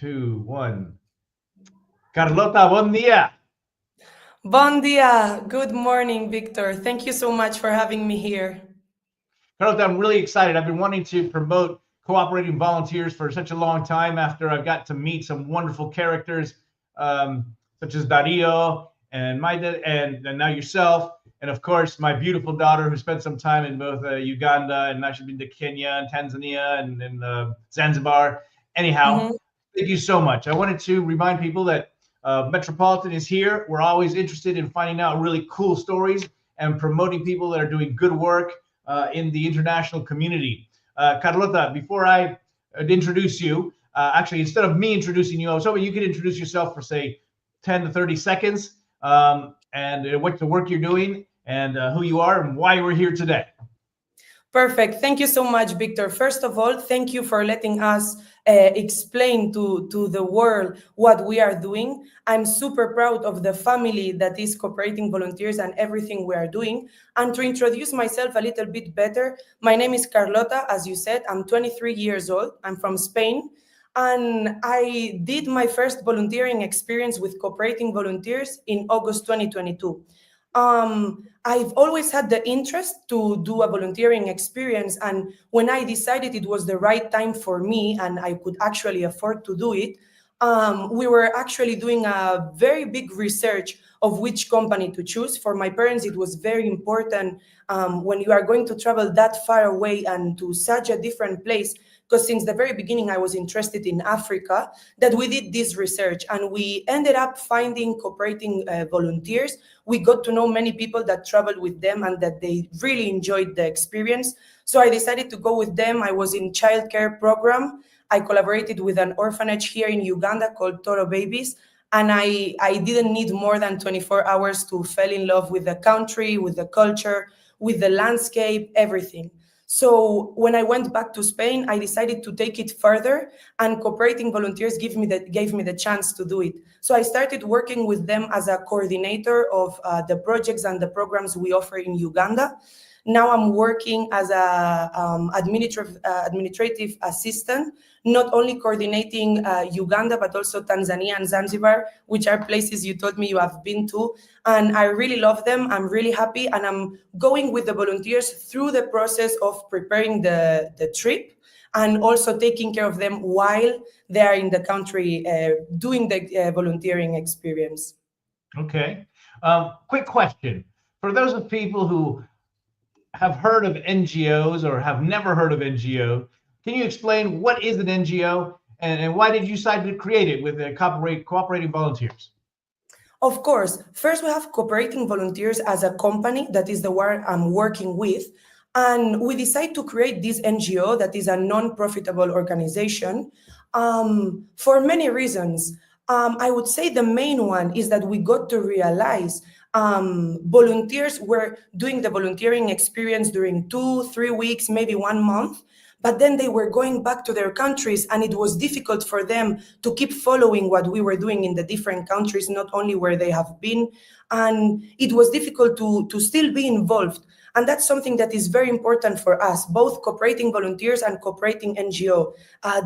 two, one. Carlota, buen día. Bon dia. Good morning, Victor. Thank you so much for having me here. Carlota, I'm really excited. I've been wanting to promote cooperating volunteers for such a long time after I've got to meet some wonderful characters, such as Dario and and now yourself, and of course my beautiful daughter who spent some time in both Uganda, and now she's been to Kenya and Tanzania and Zanzibar. Anyhow, Mhm. thank you so much. I wanted to remind people that Metropolitan is here. We're always interested in finding out really cool stories and promoting people that are doing good work in the international community. Carlota, before I introduce you, actually, instead of me introducing you, I was hoping you could introduce yourself for, say, 10 to 30 seconds, and what the work you're doing and who you are and why we're here today. Perfect. Thank you so much, Victor. First of all, thank you for letting us explain to the world what we are doing. I'm super proud of the family that is Cooperating Volunteers and everything we are doing. And to introduce myself a little bit better, my name is Carlota. As you said, I'm 23 years old. I'm from Spain. And I did my first volunteering experience with Cooperating Volunteers in August 2022. I've always had the interest to do a volunteering experience, and when I decided it was the right time for me and I could actually afford to do it, we were actually doing a very big research of which company to choose. For my parents, it was very important when you are going to travel that far away and to such a different place, because since the very beginning I was interested in Africa, that we did this research and we ended up finding Cooperating volunteers. We got to know many people that traveled with them and that they really enjoyed the experience. So I decided to go with them. I was in childcare program. I collaborated with an orphanage here in Uganda called Toro Babies. And I didn't need more than 24 hours to fall in love with the country, with the culture, with the landscape, everything. So when I went back to Spain, I decided to take it further, and Cooperating Volunteers gave me the chance to do it. So I started working with them as a coordinator of the projects and the programs we offer in Uganda. Now I'm working as a administrative assistant, not only coordinating Uganda, but also Tanzania and Zanzibar, which are places you told me you have been to. And I really love them. I'm really happy. And I'm going with the volunteers through the process of preparing the trip and also taking care of them while they are in the country doing the volunteering experience. Okay. Quick question. For those of people who have heard of NGOs or have never heard of NGO, can you explain what is an NGO and why did you decide to create it with the cooperating volunteers? Of course, first we have Cooperating Volunteers as a company that is the one I'm working with. And we decide to create this NGO that is a non-profitable organization for many reasons. I would say the main one is that we got to realize volunteers were doing the volunteering experience during 2, 3 weeks, maybe 1 month, but then they were going back to their countries and it was difficult for them to keep following what we were doing in the different countries, not only where they have been, and it was difficult to still be involved. And that's something that is very important for us, both Cooperating Volunteers and Cooperating NGO,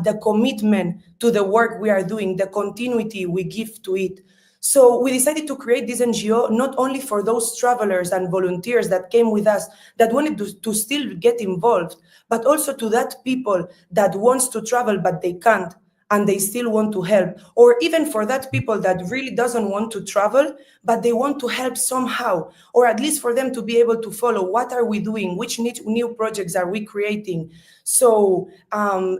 the commitment to the work we are doing, the continuity we give to it. So we decided to create this NGO not only for those travelers and volunteers that came with us that wanted to still get involved, but also to that people that wants to travel but they can't and they still want to help, or even for that people that really doesn't want to travel but they want to help somehow, or at least for them to be able to follow what are we doing, which new projects are we creating. So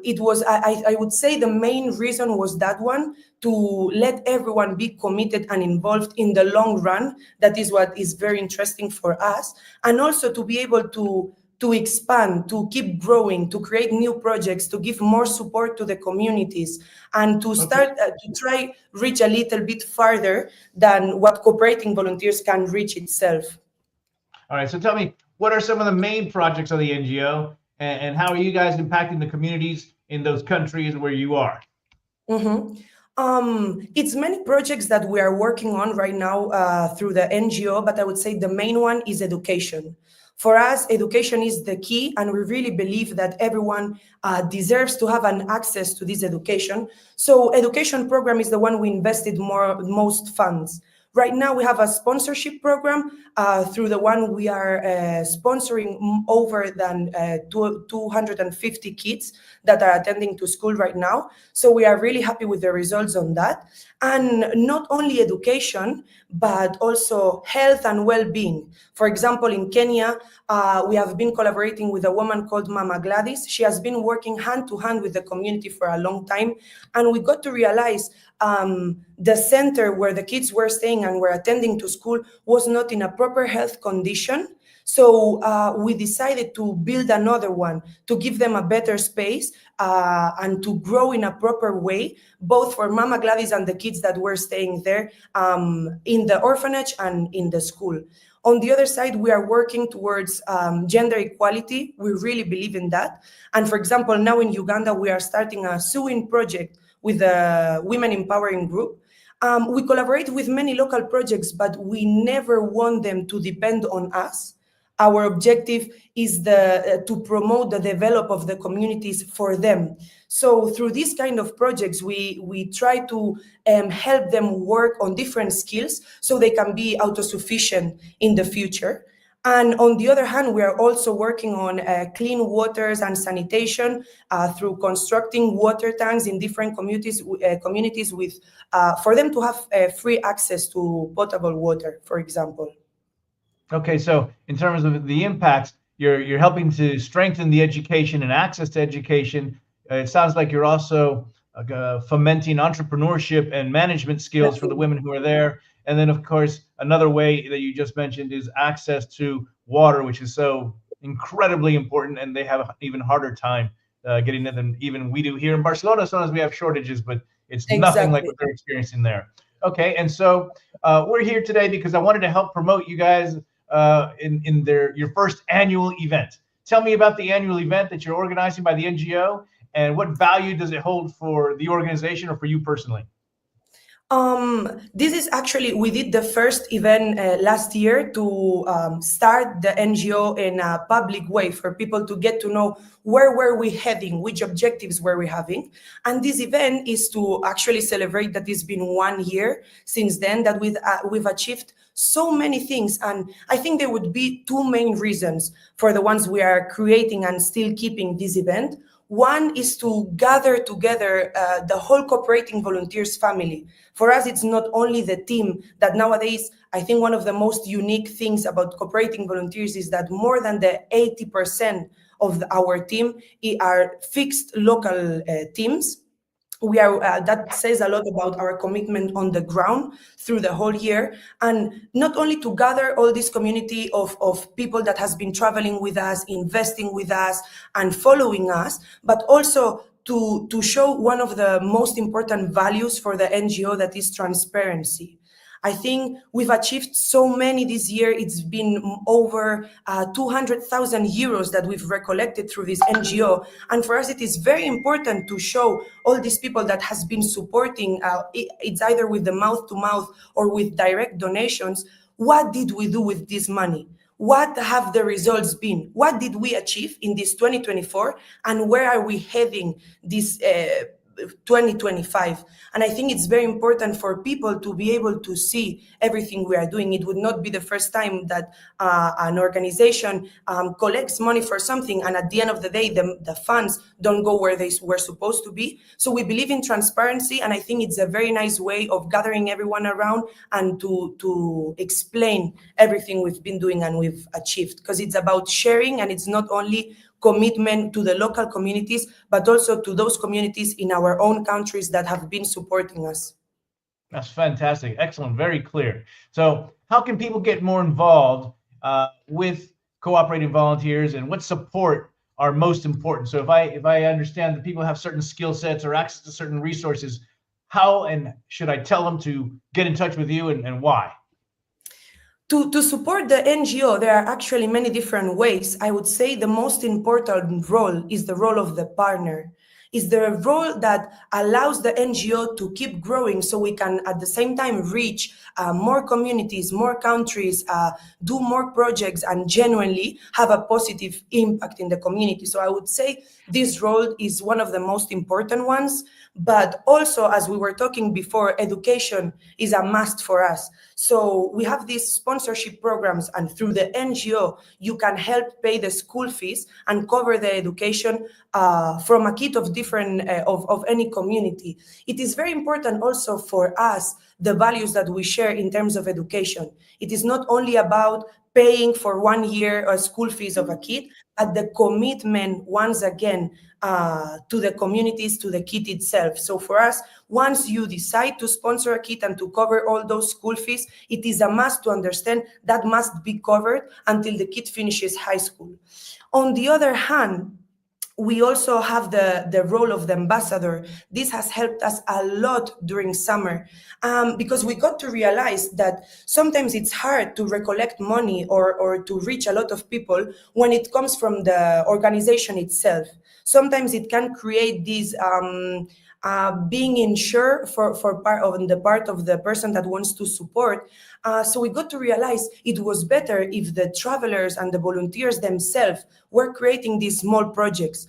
it was, I would say the main reason was that one, to let everyone be committed and involved in the long run. That is what is very interesting for us, and also to be able to expand, to keep growing, to create new projects, to give more support to the communities, and to Okay. start to try reach a little bit farther than what Cooperating Volunteers can reach itself. All right. So tell me, what are some of the main projects of the NGO and how are you guys impacting the communities in those countries where you are? Mhm. It's many projects that we are working on right now through the NGO, but I would say the main one is education. For us, education is the key, and we really believe that everyone deserves to have an access to this education. So education program is the one we invested most funds. Right now, we have a sponsorship program through the one we are sponsoring over than 250 kids that are attending to school right now. So we are really happy with the results on that. And not only education, but also health and well-being. For example, in Kenya, we have been collaborating with a woman called Mama Gladys. She has been working hand to hand with the community for a long time. And we got to realize the center where the kids were staying and were attending to school was not in a proper health condition. So we decided to build another one to give them a better space and to grow in a proper way, both for Mama Gladys and the kids that were staying there in the orphanage and in the school. On the other side, we are working towards gender equality. We really believe in that. And for example, now in Uganda, we are starting a sewing project with the Women Empowering Group. We collaborate with many local projects, but we never want them to depend on us. Our objective is to promote the development of the communities for them. So through these kind of projects, we try to help them work on different skills so they can be autosufficient in the future. And on the other hand, we are also working on clean waters and sanitation through constructing water tanks in different communities with for them to have free access to potable water, for example. Okay, so in terms of the impacts, you're helping to strengthen the education and access to education. It sounds like you're also fomenting entrepreneurship and management skills for the women who are there. And then, of course, another way that you just mentioned is access to water, which is so incredibly important, and they have an even harder time getting it than even we do here in Barcelona. As long as we have shortages, but it's nothing like what they're experiencing there. Okay, and so we're here today because I wanted to help promote you guys in your first annual event. Tell me about the annual event that you're organizing by the NGO, and what value does it hold for the organization or for you personally? This is actually, we did the first event last year to start the NGO in a public way for people to get to know where were we heading, which objectives were we having. And this event is to actually celebrate that it's been 1 year since then that we've achieved so many things. And I think there would be two main reasons for the ones we are creating and still keeping this event. One is to gather together the whole Cooperating Volunteers family. For us, it's not only the team that nowadays, I think one of the most unique things about Cooperating Volunteers is that more than the 80% of our team are fixed local teams. We are that says a lot about our commitment on the ground through the whole year, and not only to gather all this community of people that has been traveling with us, investing with us and following us, but also to show one of the most important values for the NGO, that is transparency. I think we've achieved so many this year. It's been over 200,000 euros that we've recollected through this NGO. And for us, it is very important to show all these people that has been supporting, it's either with the mouth to mouth or with direct donations. What did we do with this money? What have the results been? What did we achieve in this 2024? And where are we heading this 2025? And I think it's very important for people to be able to see everything we are doing. It would not be the first time that an organization collects money for something, and at the end of the day, the funds don't go where they were supposed to be. So we believe in transparency, and I think it's a very nice way of gathering everyone around and to explain everything we've been doing and we've achieved, because it's about sharing, and it's not only commitment to the local communities, but also to those communities in our own countries that have been supporting us. That's fantastic. Excellent. Very clear. So how can people get more involved with Cooperating Volunteers, and what support are most important? So if I understand that people have certain skill sets or access to certain resources, how and should I tell them to get in touch with you, and why? To support the NGO, there are actually many different ways. I would say the most important role is the role of the partner. is the role that allows the NGO to keep growing so we can at the same time reach more communities, more countries, do more projects, and genuinely have a positive impact in the community. So I would say this role is one of the most important ones. But also, as we were talking before, education is a must for us. So we have these sponsorship programs, and through the NGO, you can help pay the school fees and cover the education from a kid of different of any community. It is very important also for us, the values that we share in terms of education. It is not only about paying for 1 year or school fees of a kid, but the commitment, once again, to the communities, to the kid itself. So for us, once you decide to sponsor a kid and to cover all those school fees, it is a must to understand that must be covered until the kid finishes high school. On the other hand, we also have the role of the ambassador. This has helped us a lot during summer because we got to realize that sometimes it's hard to recollect money or to reach a lot of people when it comes from the organization itself. Sometimes it can create this being unsure for the part of the person that wants to support. So we got to realize it was better if the travelers and the volunteers themselves were creating these small projects.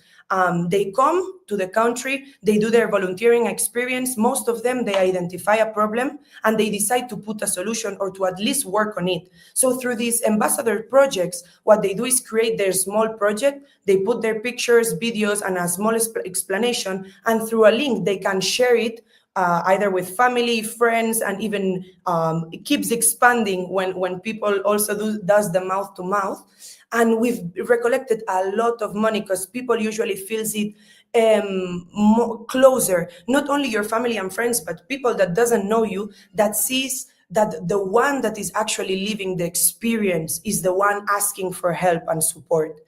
They come to the country, they do their volunteering experience. Most of them, they identify a problem and they decide to put a solution or to at least work on it. So through these ambassador projects, what they do is create their small project. They put their pictures, videos, and a small explanation, and through a link, they can share it either with family, friends, and even it keeps expanding when people also does the mouth to mouth. And we've recollected a lot of money because people usually feels it more closer, not only your family and friends, but people that doesn't know you, that sees that the one that is actually living the experience is the one asking for help and support.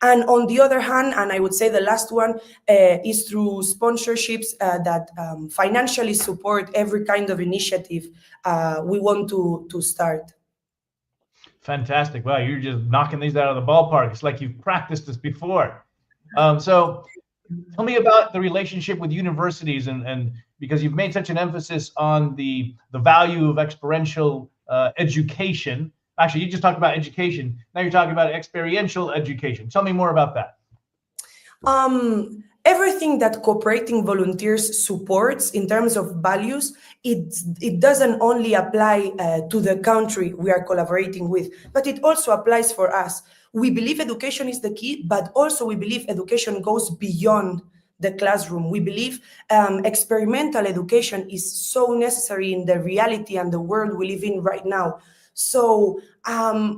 And on the other hand, and I would say the last one is through sponsorships that financially support every kind of initiative we want to start. Fantastic. Wow, you're just knocking these out of the ballpark. It's like you've practiced this before. So tell me about the relationship with universities and because you've made such an emphasis on the value of experiential education. Actually, you just talked about education. Now you're talking about experiential education. Tell me more about that. Everything that cooperating volunteers supports in terms of values, it doesn't only apply to the country we are collaborating with, but it also applies for us. We believe education is the key, but also we believe education goes beyond the classroom. We believe experimental education is so necessary in the reality and the world we live in right now. So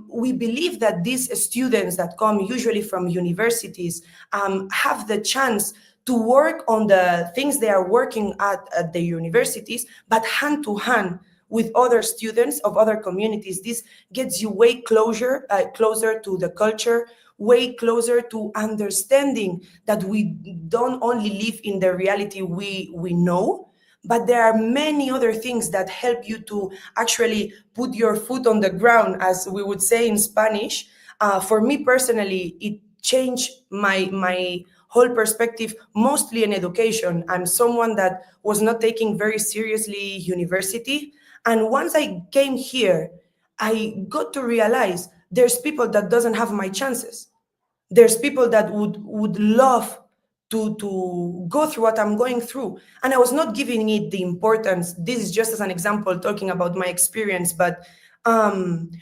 we believe that these students that come usually from universities have the chance to work on the things they are working at the universities, but hand to hand with other students of other communities. This gets you way closer to the culture, way closer to understanding that we don't only live in the reality we know, but there are many other things that help you to actually put your foot on the ground, as we would say in Spanish. For me personally, it changed my whole perspective, mostly in education. I'm someone that was not taking very seriously university. And once I came here, I got to realize there's people that doesn't have my chances. There's people that would love to go through what I'm going through. And I was not giving it the importance. This is just as an example, talking about my experience, but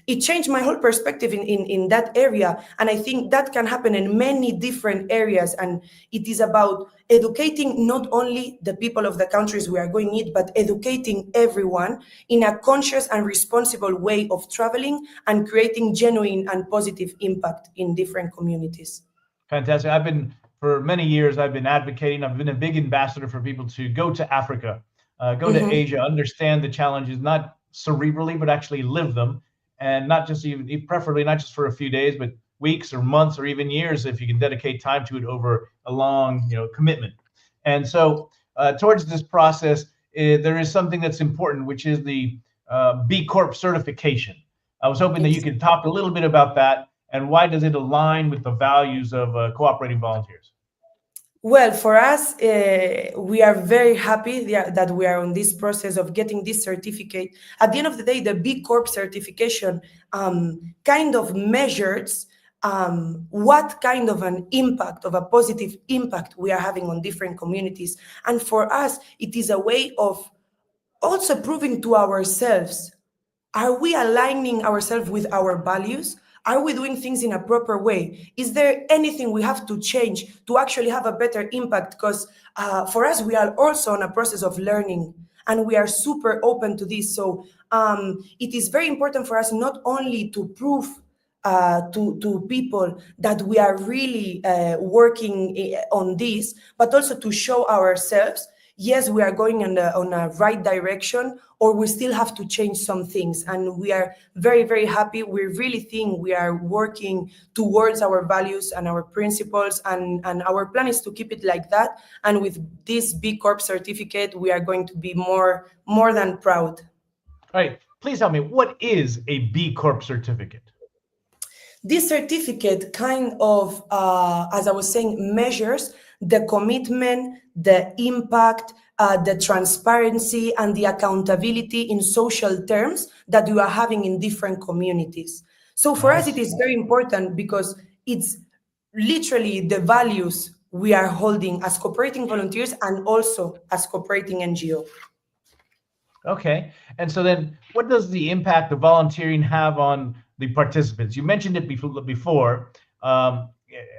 it changed my whole perspective in that area. And I think that can happen in many different areas. And it is about educating not only the people of the countries we are going in, but educating everyone in a conscious and responsible way of traveling and creating genuine and positive impact in different communities. Fantastic. For many years, I've been advocating. I've been a big ambassador for people to go to Africa, go to Asia, understand the challenges, not cerebrally, but actually live them, and not just preferably not just for a few days, but weeks or months or even years if you can dedicate time to it over a long, commitment. And so, towards this process, there is something that's important, which is the B Corp certification. I was hoping that you could talk a little bit about that and why does it align with the values of cooperating volunteers? Well, for us, we are very happy that we are on this process of getting this certificate. At the end of the day, the B Corp certification kind of measures what kind of an impact, of a positive impact we are having on different communities. And for us, it is a way of also proving to ourselves, are we aligning ourselves with our values? Are we doing things in a proper way? Is there anything we have to change to actually have a better impact? Because for us, we are also on a process of learning, and we are super open to this. So it is very important for us not only to prove to people that we are really working on this, but also to show ourselves, yes, we are going on a right direction, or we still have to change some things. And we are very, very happy. We really think we are working towards our values and our principles, and our plan is to keep it like that. And with this B Corp certificate, we are going to be more than proud. All right, please tell me, what is a B Corp certificate? This certificate kind of, as I was saying, measures the commitment, the impact, the transparency, and the accountability in social terms that you are having in different communities. So for us, it is very important because it's literally the values we are holding as cooperating volunteers and also as cooperating NGO. Okay, and so then what does the impact of volunteering have on the participants? You mentioned it before.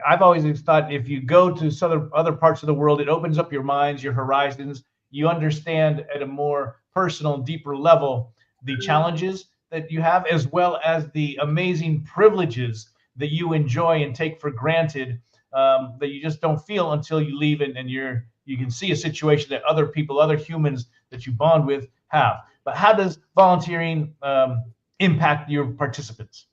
I've always thought if you go to other parts of the world, it opens up your minds, your horizons. You understand at a more personal, deeper level the challenges that you have, as well as the amazing privileges that you enjoy and take for granted, that you just don't feel until you leave, and you can see a situation that other people, other humans that you bond with have. But how does volunteering impact your participants?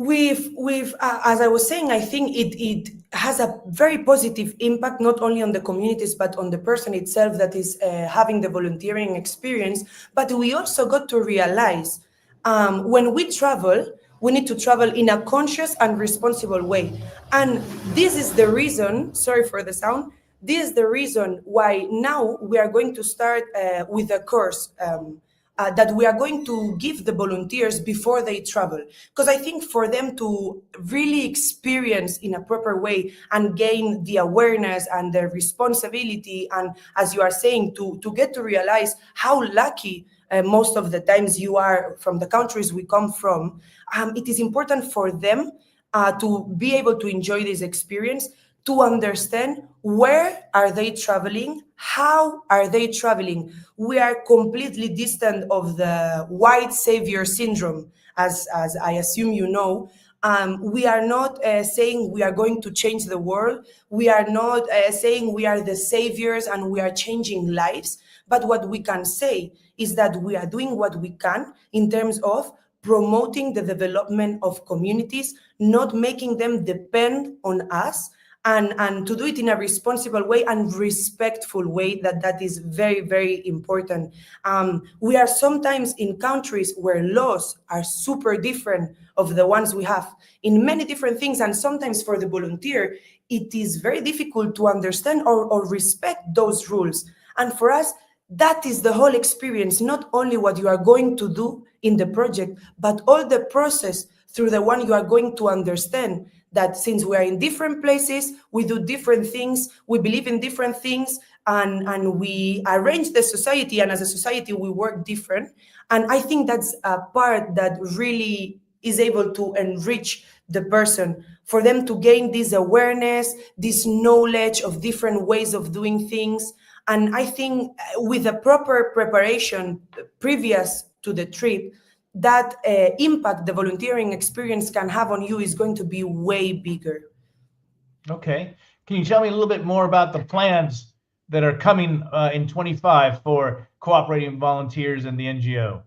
As I was saying, I think it has a very positive impact, not only on the communities, but on the person itself that is having the volunteering experience. But we also got to realize when we travel, we need to travel in a conscious and responsible way. And this is the reason, sorry for the sound, this is the reason why now we are going to start with a course that we are going to give the volunteers before they travel. Because I think for them to really experience in a proper way and gain the awareness and the responsibility, and as you are saying, to get to realize how lucky most of the times you are from the countries we come from, it is important for them to be able to enjoy this experience, to understand where are they traveling, how are they traveling. We are completely distant of the white savior syndrome, as I assume you know. We are not saying we are going to change the world. We are not saying we are the saviors and we are changing lives. But what we can say is that we are doing what we can in terms of promoting the development of communities, not making them depend on us, and to do it in a responsible way and respectful way. That is very, very important. We are sometimes in countries where laws are super different of the ones we have in many different things, and sometimes for the volunteer it is very difficult to understand or respect those rules. And for us, that is the whole experience, not only what you are going to do in the project, but all the process through the one you are going to understand that since we are in different places, we do different things, we believe in different things, and we arrange the society, and as a society we work different. And I think that's a part that really is able to enrich the person, for them to gain this awareness, this knowledge of different ways of doing things. And I think with a proper preparation previous to the trip, that impact the volunteering experience can have on you is going to be way bigger. Okay. Can you tell me a little bit more about the plans that are coming in 25 for cooperating volunteers and the NGO?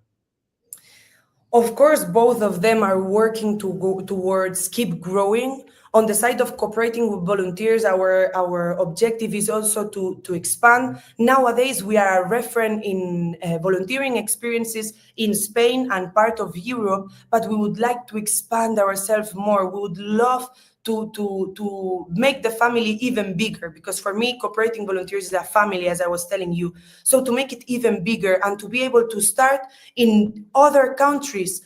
Of course, both of them are working to go towards keep growing. On the side of cooperating with volunteers, our objective is also to expand. Nowadays, we are a referent in volunteering experiences in Spain and part of Europe, but we would like to expand ourselves more. We would love to make the family even bigger, because for me cooperating volunteers is a family, as I was telling you. So to make it even bigger and to be able to start in other countries.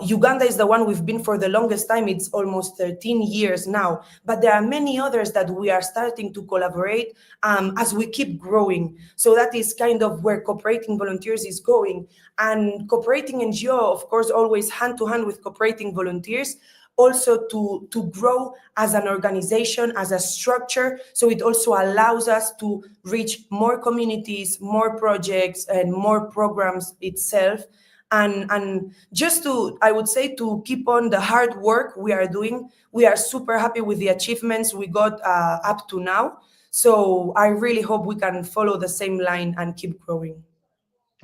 Uganda is the one we've been for the longest time. It's almost 13 years now, but there are many others that we are starting to collaborate as we keep growing. So that is kind of where cooperating volunteers is going. And cooperating NGO, of course, always hand to hand with cooperating volunteers, also to grow as an organization, as a structure. So it also allows us to reach more communities, more projects, and more programs itself. And just to, I would say, to keep on the hard work we are doing. We are super happy with the achievements we got up to now. So I really hope we can follow the same line and keep growing.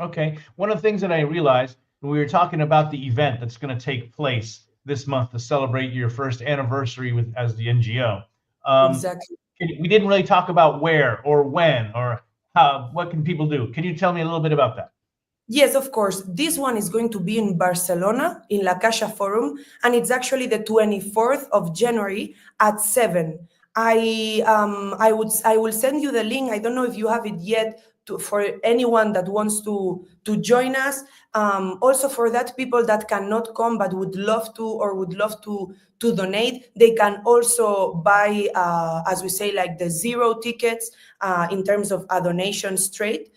Okay. One of the things that I realized when we were talking about the event that's going to take place this month to celebrate your first anniversary with as the NGO, Exactly. we didn't really talk about where or when or how. What can people do? Can you tell me a little bit about that? Yes, of course. This one is going to be in Barcelona, in La Caixa Forum, and it's actually the 24th of January at 7. I will send you the link. I don't know if you have it yet, for anyone that wants to join us. Also for that, people that cannot come but would love to, or would love to donate, they can also buy, as we say, like the zero tickets in terms of a donation straight.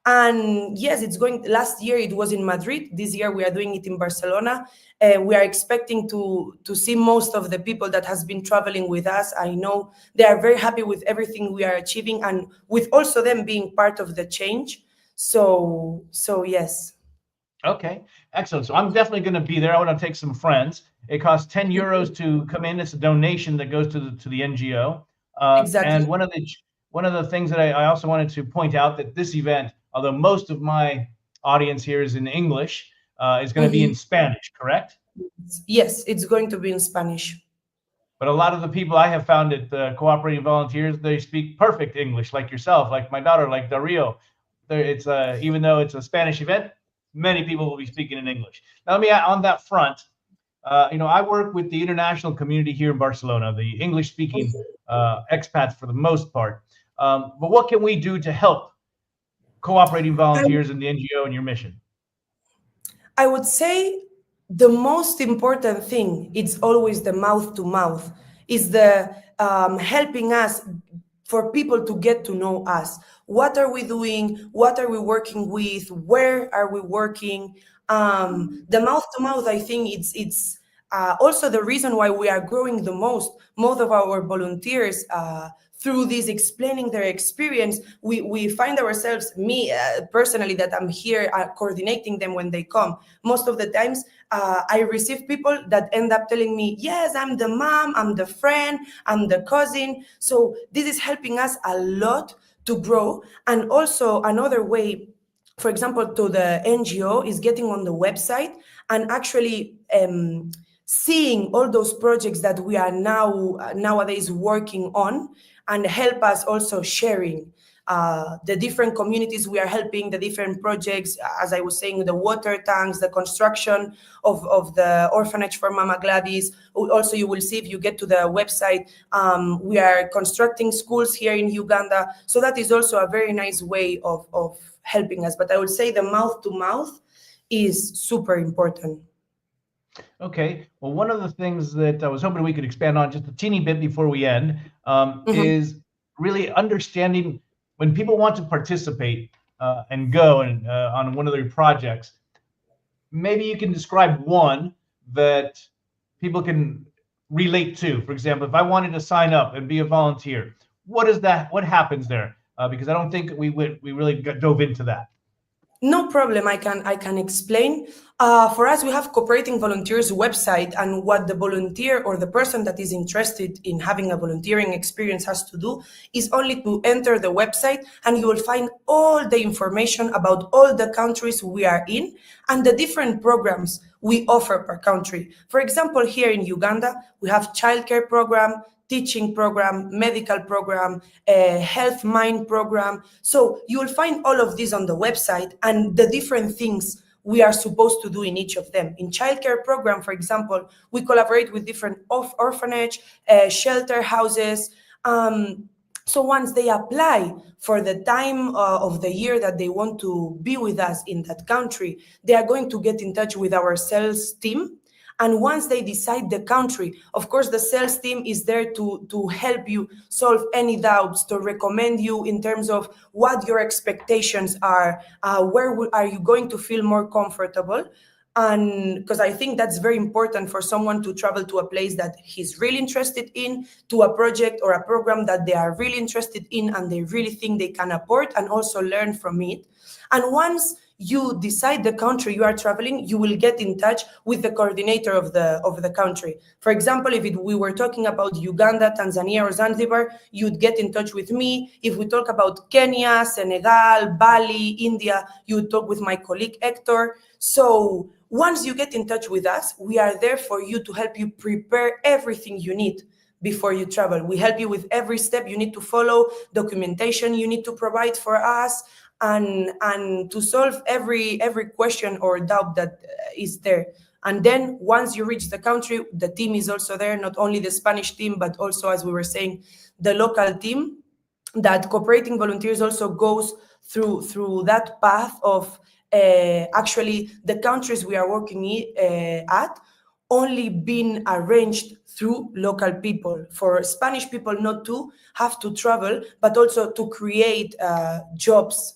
And yes, it's going. Last year it was in Madrid. This year we are doing it in Barcelona. We are expecting to see most of the people that has been traveling with us. I know they are very happy with everything we are achieving, and with also them being part of the change. So yes. Okay, excellent. So I'm definitely going to be there. I want to take some friends. It costs 10 euros to come in. It's a donation that goes to the NGO. Exactly. And one of the things that I also wanted to point out, that this event, although most of my audience here is in English, is going to be in Spanish, correct? Yes, it's going to be in Spanish. But a lot of the people I have found at the Cooperating Volunteers, they speak perfect English, like yourself, like my daughter, like Dario. It's even though it's a Spanish event, many people will be speaking in English. Now, let me on that front. I work with the international community here in Barcelona, the English-speaking expats for the most part. But what can we do to help cooperating volunteers in the NGO and your mission? I would say the most important thing is always the mouth to mouth, is the helping us, for people to get to know us. What are we doing? What are we working with? Where are we working? The mouth to mouth, I think it's also the reason why we are growing the most. Most of our volunteers, through this explaining their experience, we find ourselves, me personally, that I'm here coordinating them when they come. Most of the times I receive people that end up telling me, yes, I'm the mom, I'm the friend, I'm the cousin. So this is helping us a lot to grow. And also another way, for example, to the NGO, is getting on the website and actually seeing all those projects that we are nowadays working on, and help us also sharing the different communities we are helping, the different projects, as I was saying, the water tanks, the construction of the orphanage for Mama Gladys. Also, you will see if you get to the website, we are constructing schools here in Uganda. So that is also a very nice way of helping us. But I would say the mouth to mouth is super important. Okay. Well, one of the things that I was hoping we could expand on just a teeny bit before we end is really understanding when people want to participate and go and on one of their projects. Maybe you can describe one that people can relate to. For example, if I wanted to sign up and be a volunteer, what is that? What happens there? Because I don't think we really dove into that. No problem. I can explain. For us, we have Cooperating Volunteers website, and what the volunteer or the person that is interested in having a volunteering experience has to do is only to enter the website, and you will find all the information about all the countries we are in and the different programs we offer per country. For example, here in Uganda, we have childcare program, teaching program, medical program, health mind program. So you will find all of this on the website, and the different things we are supposed to do in each of them. In childcare program, for example, we collaborate with different orphanage, shelter houses. So once they apply for the time of the year that they want to be with us in that country, they are going to get in touch with our sales team. And once they decide the country, of course, the sales team is there to help you solve any doubts, to recommend you in terms of what your expectations are, where are you going to feel more comfortable. And because I think that's very important for someone to travel to a place that he's really interested in, to a project or a program that they are really interested in and they really think they can support and also learn from it. And once you decide the country you are traveling, you will get in touch with the coordinator of the country. For example, if we were talking about Uganda, Tanzania, or Zanzibar, you'd get in touch with me. If we talk about Kenya, Senegal, Bali, India, you would talk with my colleague Hector. So once you get in touch with us, we are there for you to help you prepare everything you need before you travel. We help you with every step you need to follow, documentation you need to provide for us, and to solve every question or doubt that is there. And then once you reach the country, the team is also there, not only the Spanish team, but also, as we were saying, the local team. That cooperating volunteers also goes through that path of actually the countries we are working at only being arranged through local people, for Spanish people not to have to travel, but also to create jobs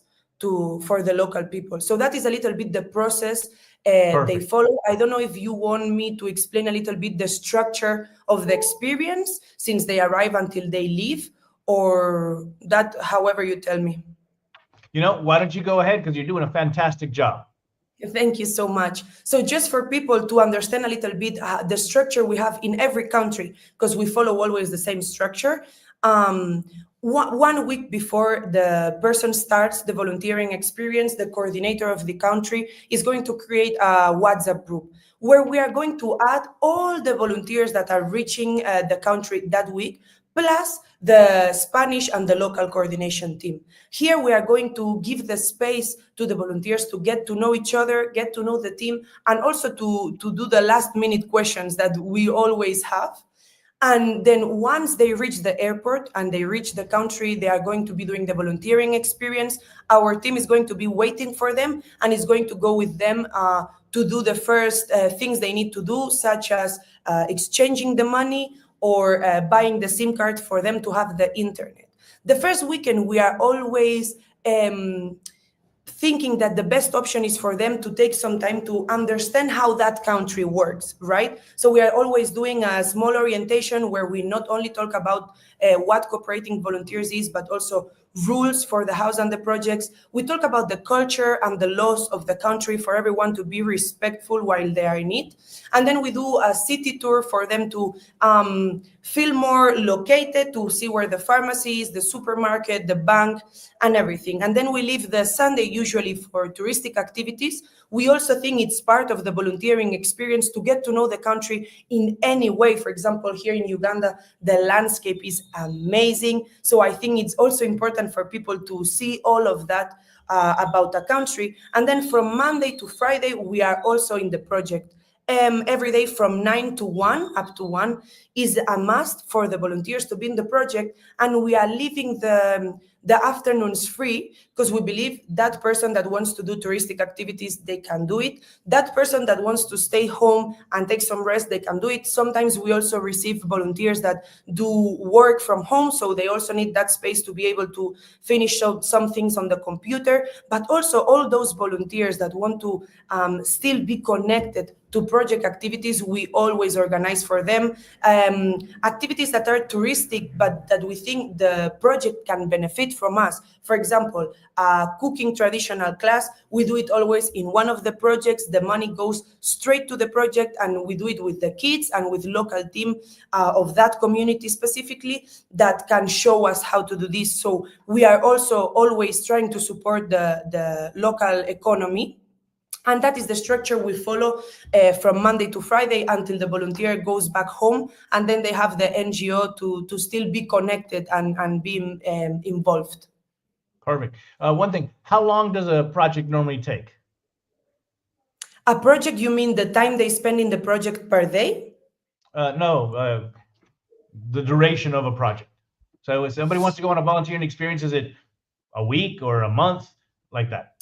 for the local people. So that is a little bit the process they follow. I don't know if you want me to explain a little bit the structure of the experience since they arrive until they leave, or that, however you tell me. Why don't you go ahead, because you're doing a fantastic job. Thank you so much. So just for people to understand a little bit the structure we have in every country, because we follow always the same structure. 1 week before the person starts the volunteering experience, the coordinator of the country is going to create a WhatsApp group where we are going to add all the volunteers that are reaching the country that week, plus the Spanish and the local coordination team. Here we are going to give the space to the volunteers to get to know each other, get to know the team, and also to do the last minute questions that we always have. And then once they reach the airport and they reach the country, they are going to be doing the volunteering experience. Our team is going to be waiting for them and is going to go with them to do the first things they need to do, such as exchanging the money or buying the SIM card for them to have the internet. The first weekend, we are always thinking that the best option is for them to take some time to understand how that country works, right? So we are always doing a small orientation where we not only talk about what cooperating volunteers is, but also rules for the house and the projects. We talk about the culture and the laws of the country for everyone to be respectful while they are in it. And then we do a city tour for them to feel more located, to see where the pharmacy is, the supermarket, the bank, and everything. And then we leave the Sunday usually for touristic activities. We also think it's part of the volunteering experience to get to know the country in any way. For example, here in Uganda, the landscape is amazing. So I think it's also important for people to see all of that about the country. And then from Monday to Friday, we are also in the project. Every day from 9 to 1, up to 1, is a must for the volunteers to be in the project. And we are leaving the afternoons free because we believe that person that wants to do touristic activities, they can do it. That person that wants to stay home and take some rest, they can do it. Sometimes we also receive volunteers that do work from home, so they also need that space to be able to finish some things on the computer. But also all those volunteers that want to still be connected to project activities, we always organize for them activities that are touristic, but that we think the project can benefit from us. For example, a cooking traditional class, we do it always in one of the projects. The money goes straight to the project, and we do it with the kids and with local team of that community specifically that can show us how to do this. So we are also always trying to support the local economy. And that is the structure we follow from Monday to Friday until the volunteer goes back home. And then they have the NGO to still be connected and be involved. Perfect. One thing, how long does a project normally take? A project, you mean the time they spend in the project per day? No, the duration of a project. So if somebody wants to go on a volunteering experience, is it a week or a month, like that?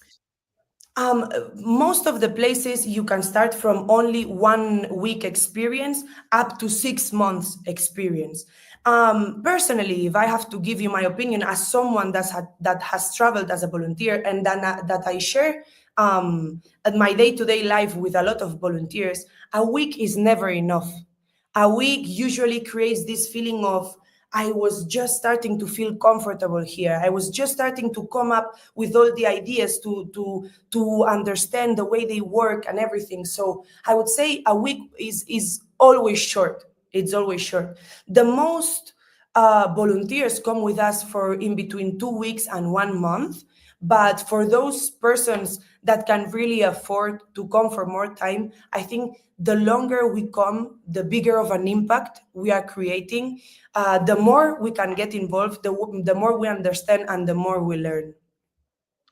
Most of the places you can start from only 1 week experience up to 6 months experience. Personally, if I have to give you my opinion as someone that has traveled as a volunteer and that I share at my day-to-day life with a lot of volunteers, a week is never enough. A week usually creates this feeling of I was just starting to feel comfortable here. I was just starting to come up with all the ideas to understand the way they work and everything. So I would say a week is always short. It's always short. The most volunteers come with us for in between 2 weeks and 1 month. But for those persons that can really afford to come for more time, I think the longer we come, the bigger of an impact we are creating. The more we can get involved, the more we understand and the more we learn.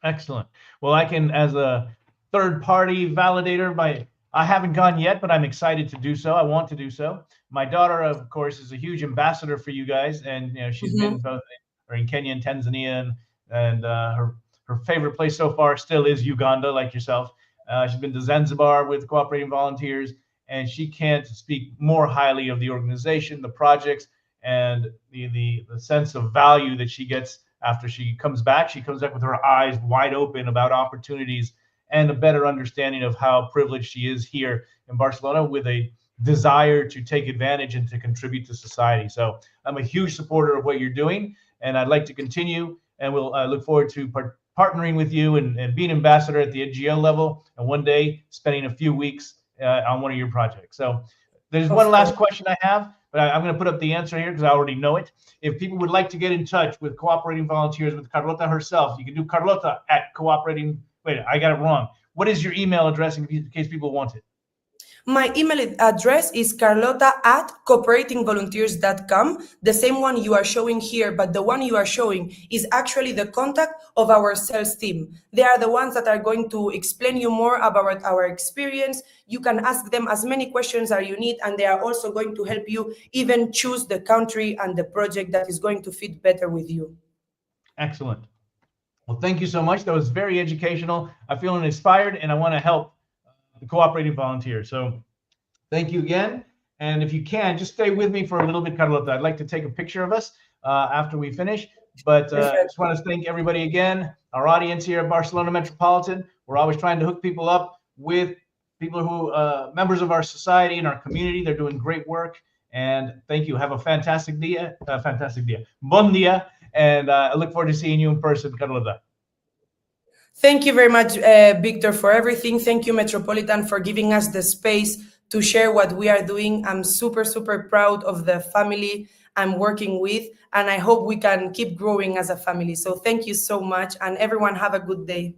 Excellent. Well, I can, as a third-party validator, I haven't gone yet, but I'm excited to do so. I want to do so. My daughter, of course, is a huge ambassador for you guys, and she's been both in Kenya and Tanzania, and her favorite place so far still is Uganda, like yourself. She's been to Zanzibar with cooperating volunteers, and she can't speak more highly of the organization, the projects, and the sense of value that she gets after she comes back. She comes back with her eyes wide open about opportunities and a better understanding of how privileged she is here in Barcelona, with a desire to take advantage and to contribute to society. So I'm a huge supporter of what you're doing, and I'd like to continue, and we'll look forward to partnering with you and being ambassador at the NGO level, and one day spending a few weeks on one of your projects. So there's one last question I have, but I'm going to put up the answer here because I already know it. If people would like to get in touch with cooperating volunteers, with Carlota herself, you can do Carlota at cooperating. Wait, I got it wrong. What is your email address in case people want it? My email address is carlota@cooperatingvolunteers.com, the same one you are showing here, but the one you are showing is actually the contact of our sales team. They are the ones that are going to explain you more about our experience. You can ask them as many questions as you need, and they are also going to help you even choose the country and the project that is going to fit better with you. Excellent. Well, thank you so much. That was very educational. I feel inspired, and I want to help the cooperating volunteers. So thank you again. And if you can, just stay with me for a little bit, Carlota. I'd like to take a picture of us after we finish. But I just want to thank everybody again, our audience here at Barcelona Metropolitan. We're always trying to hook people up with people who, members of our society and our community. They're doing great work. And thank you. Have a fantastic dia. Bon dia. And I look forward to seeing you in person, Carlota. Thank you very much, Victor, for everything. Thank you, Metropolitan, for giving us the space to share what we are doing. I'm super, super proud of the family I'm working with, and I hope we can keep growing as a family. So thank you so much, and everyone have a good day.